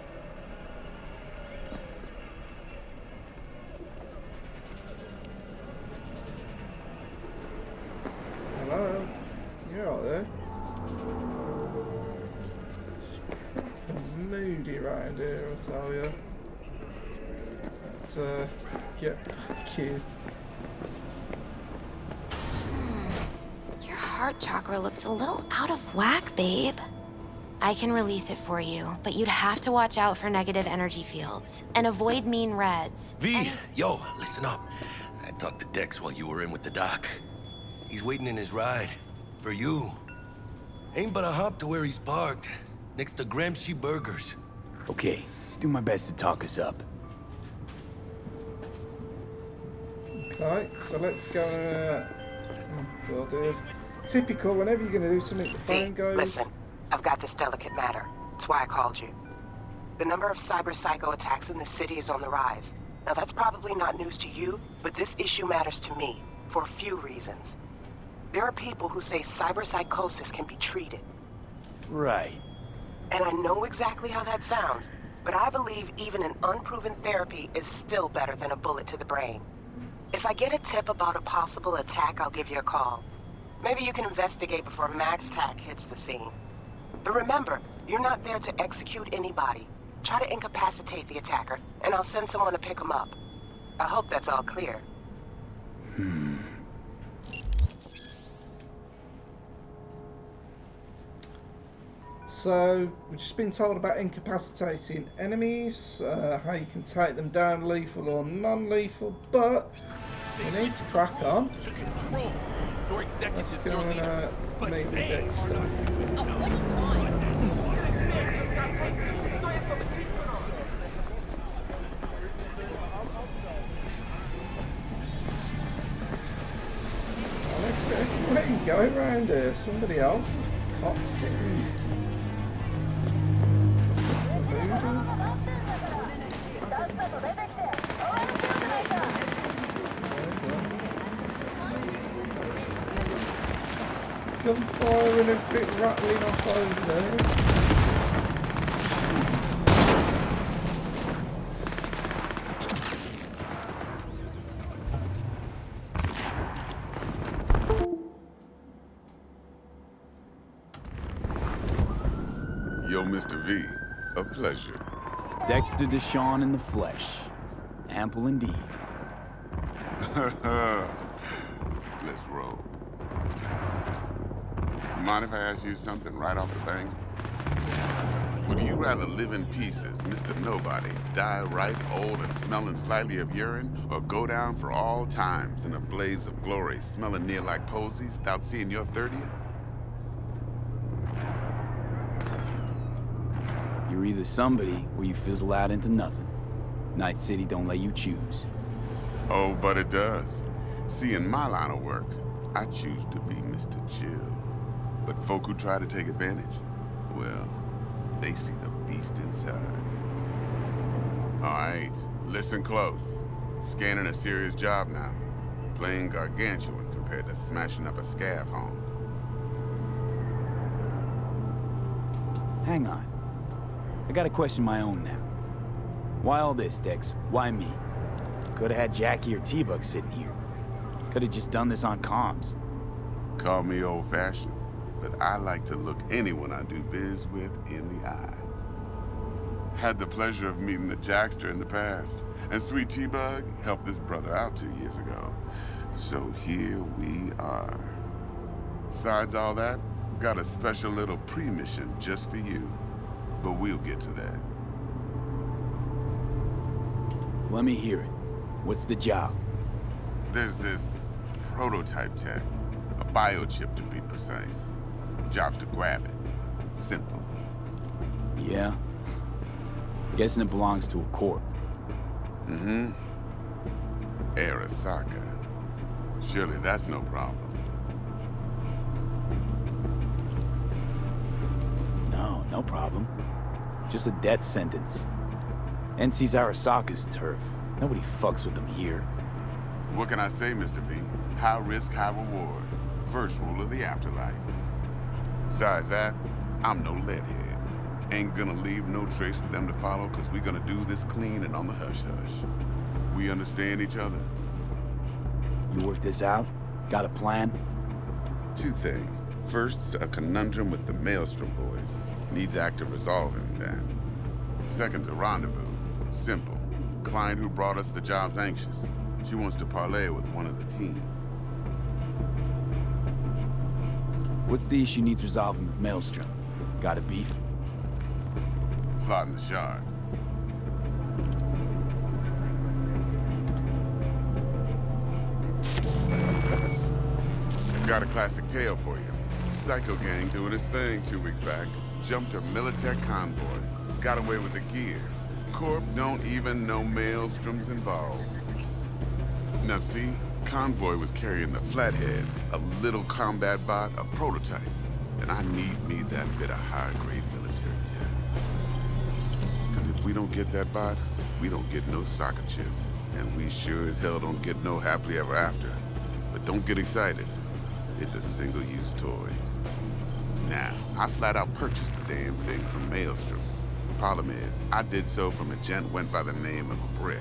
Hello? You're out there? Moody round here, I tell you. Let's get back here. Your heart chakra looks a little out of whack, babe. I can release it for you, but you'd have to watch out for negative energy fields and avoid mean reds. V, yo, listen up. I talked to Dex while you were in with the doc. He's waiting in his ride. For you. Ain't but a hop to where he's parked. Next to Gramsci Burgers. Okay, do my best to talk us up. Okay, so let's go. Oh god, there's typical. Whenever you're going to do something, the phone goes. Listen, I've got this delicate matter. That's why I called you. The number of cyber psycho attacks in the city is on the rise. Now that's probably not news to you, but this issue matters to me for a few reasons. There are people who say cyberpsychosis can be treated. Right. And I know exactly how that sounds, but I believe even an unproven therapy is still better than a bullet to the brain. If I get a tip about a possible attack, I'll give you a call. Maybe you can investigate before MaxTac hits the scene. But remember, you're not there to execute anybody. Try to incapacitate the attacker, and I'll send someone to pick him up. I hope that's all clear. So, we've just been told about incapacitating enemies, how you can take them down lethal or non-lethal, but we need to crack on. Let's go and meet with Dexter. Where you go around here? Somebody else has cocked it. Gunfire and everything rattling off over there. Yo, Mr. V, a pleasure. Dextor DeShawn in the flesh. Ample indeed. Let's roll. Mind if I ask you something right off the bang? Would you rather live in pieces, Mr. Nobody, die ripe, old, and smelling slightly of urine, or go down for all times in a blaze of glory, smelling near like posies, without seeing your 30th? You're either somebody or you fizzle out into nothing. Night City don't let you choose. Oh, but it does. See, in my line of work, I choose to be Mr. Chill. But folk who try to take advantage, well, they see the beast inside. All right, listen close. Scanning a serious job now. Playing gargantuan compared to smashing up a scav home. Hang on. I gotta question my own now. Why all this, Dex? Why me? Could've had Jackie or T-Bug sitting here. Could've just done this on comms. Call me old-fashioned, but I like to look anyone I do biz with in the eye. Had the pleasure of meeting the Jackster in the past, and sweet T-Bug helped this brother out 2 years ago. So here we are. Besides all that, got a special little pre-mission just for you. But we'll get to that. Let me hear it. What's the job? There's this prototype tech. A biochip, to be precise. Job's to grab it. Simple. Yeah? Guessing it belongs to a corp. Mm-hmm. Arasaka. Surely that's no problem. No problem. Just a death sentence. NC's Arasaka's turf. Nobody fucks with them here. What can I say, Mr. V? High risk, high reward. First rule of the afterlife. Besides that, I'm no leadhead. Ain't gonna leave no trace for them to follow, cause we gonna do this clean and on the hush-hush. We understand each other? You work this out? Got a plan? Two things. First, a conundrum with the Maelstrom boys. Needs active resolving that. Second, a rendezvous. Simple. Client who brought us the job's anxious. She wants to parlay with one of the team. What's the issue needs resolving with Maelstrom? Got a beef? Slot in the shard. Got a classic tale for you. Psycho gang doing his thing 2 weeks back. Jumped a Militech convoy. Got away with the gear. Corp don't even know Maelstrom's involved. Now see, convoy was carrying the Flathead, a little combat bot, a prototype. And I need me that bit of high-grade military tech. Cause if we don't get that bot, we don't get no soccer chip. And we sure as hell don't get no happily ever after. But don't get excited. It's a single-use toy. Now, I flat out purchased the damn thing from Maelstrom. Problem is, I did so from a gent went by the name of Brick.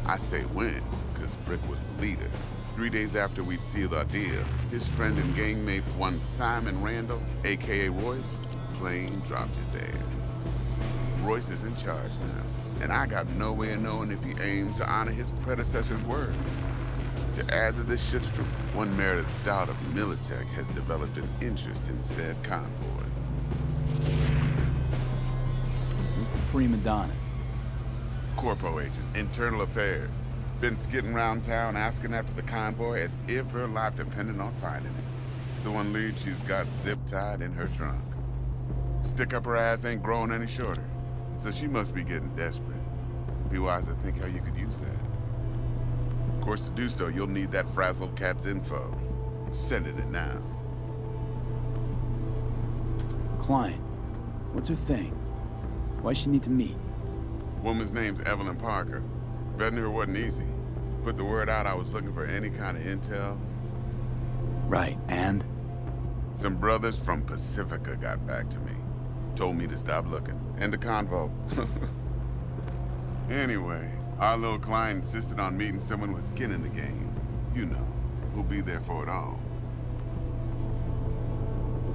I say when, because Brick was the leader. 3 days after we'd sealed our deal, his friend and gangmate, one Simon Randall, aka Royce, plain dropped his ass. Royce is in charge now, and I got no way of knowing if he aims to honor his predecessor's word. To add to this shitstorm, one Meredith Stout of Militech has developed an interest in said convoy. Who's the prima donna? Corpo agent, internal affairs. Been skidding around town asking after the convoy as if her life depended on finding it. The one lead she's got zip-tied in her trunk. Stick up her ass ain't growing any shorter, so she must be getting desperate. Be wise to think how you could use that. Of course, to do so, you'll need that frazzled cat's info. Sending it now. Client. What's her thing? Why's she need to meet? Woman's name's Evelyn Parker. Vetting her wasn't easy. Put the word out I was looking for any kind of intel. Right, and? Some brothers from Pacifica got back to me. Told me to stop looking. End of convo. Anyway, our little client insisted on meeting someone with skin in the game. You know, who'll be there for it all.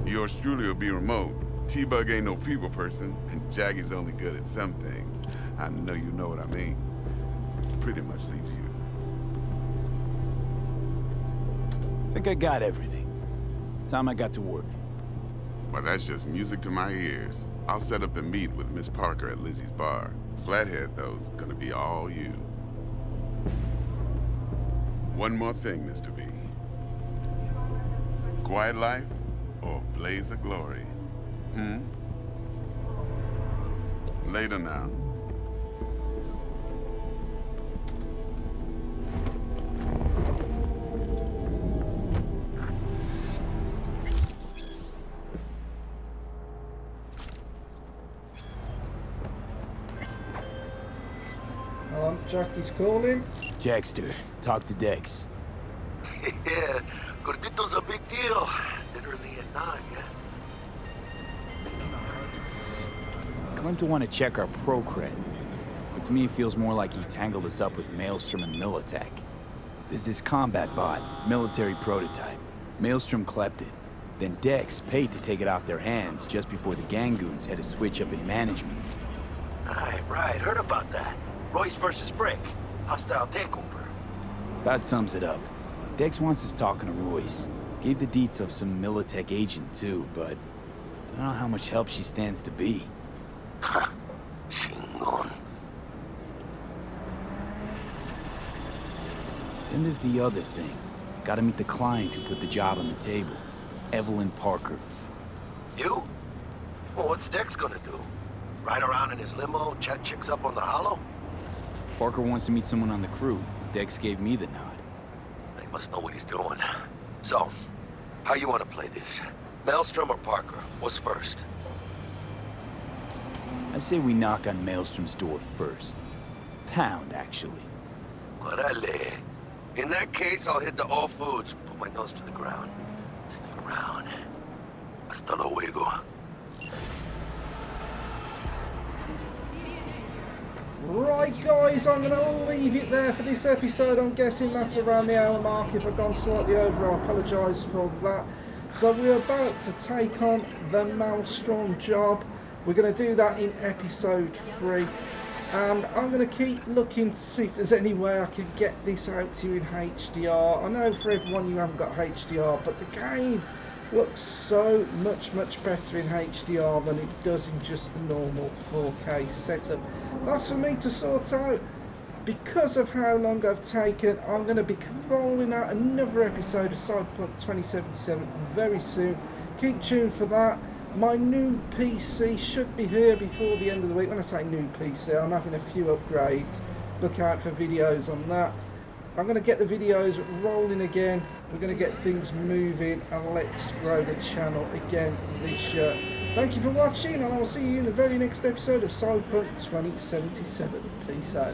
Yours truly will be remote. T-Bug ain't no people person, and Jaggy's only good at some things. I know you know what I mean. Pretty much leaves you. Think I got everything. Time I got to work. Well, that's just music to my ears. I'll set up the meet with Miss Parker at Lizzie's bar. Flathead, though's gonna be all you. One more thing, Mr. V. Quiet life or blaze of glory? Later now. Jackie's calling. Dextor, talk to Dex. Yeah, Gordito's a big deal. Literally a nine, yeah? Claimed to want to check our pro cred, but to me it feels more like he tangled us up with Maelstrom and Militech. There's this combat bot, military prototype. Maelstrom clept it. Then Dex paid to take it off their hands just before the Gangoons had a switch up in management. Right, heard about that. Royce versus Brick. Hostile takeover. About sums it up. Dex wants us talking to Royce. Gave the deets of some Militech agent too, but I don't know how much help she stands to be. Ha. Chingon. Then there's the other thing. Gotta meet the client who put the job on the table. Evelyn Parker. You? Well, what's Dex gonna do? Ride around in his limo, chat chicks up on the hollow? Parker wants to meet someone on the crew. Dex gave me the nod. He must know what he's doing. So, how you want to play this? Maelstrom or Parker? What's first? I say we knock on Maelstrom's door first. Pound, actually. Orale. In that case, I'll hit the all foods, put my nose to the ground, sniff around. Hasta luego. Right guys, I'm going to leave it there for this episode. I'm guessing that's around the hour mark. If I've gone slightly over, I apologise for that. So we're about to take on the Maelstrom job. We're going to do that in episode 3. And I'm going to keep looking to see if there's any way I can get this out to you in HDR. I know for everyone you haven't got HDR, but the game looks so much better in HDR than it does in just the normal 4K setup. That's for me to sort out. Because of how long I've taken, I'm going to be rolling out another episode of Cyberpunk 2077 very soon. Keep tuned for that. My new PC should be here before the end of the week. When I say new PC, I'm having a few upgrades. Look out for videos on that. I'm going to get the videos rolling again. We're going to get things moving, and let's grow the channel again this year. Thank you for watching, and I'll see you in the very next episode of Cyberpunk 2077. Peace out.